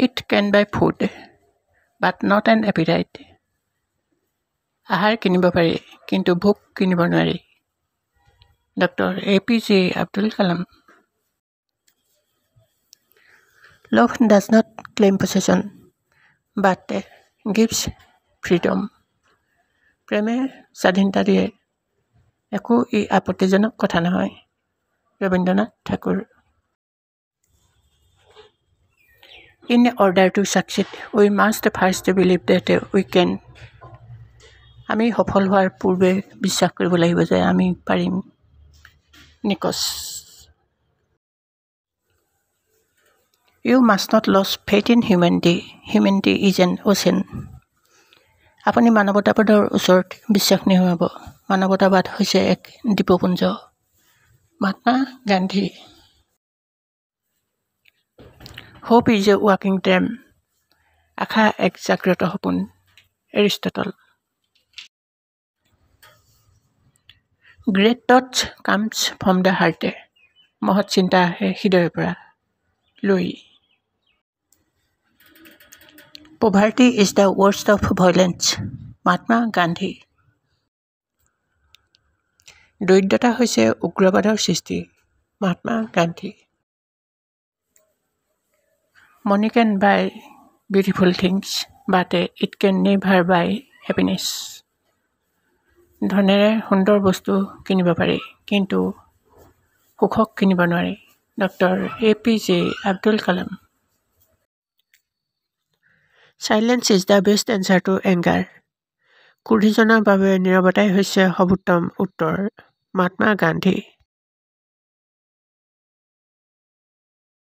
It can buy food, but not an appetite. আহাৰ কিনিব পাৰি কিন্তু ভোক কিনিব নোৱাৰি। Doctor APJ Abdul Kalam. Love does not claim possession, but gives freedom. প্ৰেমে স্বাধীনতা দিয়ে, একো ই আপত্তিজনক কথা নহয়। Rabindranath Thakur. In order to succeed, we must first believe that we can. আমি সফল হোৱাৰ পূৰ্বে বিশ্বাস কৰিব লাগিব যে আমি পাৰিম। নিকছ। You must not lose faith in humanity. Humanity is an ocean. আপুনি মানৱতাবাদৰ ওচৰত বিশ্বাস নেহেৰুৱাব। মানৱতাবাদ হৈছে এক দ্বীপপুঞ্জ। Mahatma Gandhi. Hope is a walking dream. আশা এক জাগ্ৰত সপোন। Aristotle. Great thoughts comes from the heart. মহৎ চিন্তা আহে হৃদয়ৰ পৰা। Louis. Poverty is the worst of violence. Mahatma Gandhi. দৰিদ্ৰতা হৈছে উগ্ৰবাদৰ সৃষ্টি। Mahatma Gandhi. Money can buy beautiful things, but it can never buy happiness. ধনেৰে সুন্দৰ বস্তু কিনিব পাৰি কিন্তু সুখক কিনিব নোৱাৰি। Doctor APJ Abdul Kalam. Silence is the best answer to anger. ক্ৰোধীজনৰ বাবে নীৰৱতাই হৈছে সৰ্বোত্তম উত্তৰ। মহাত্মা গান্ধী।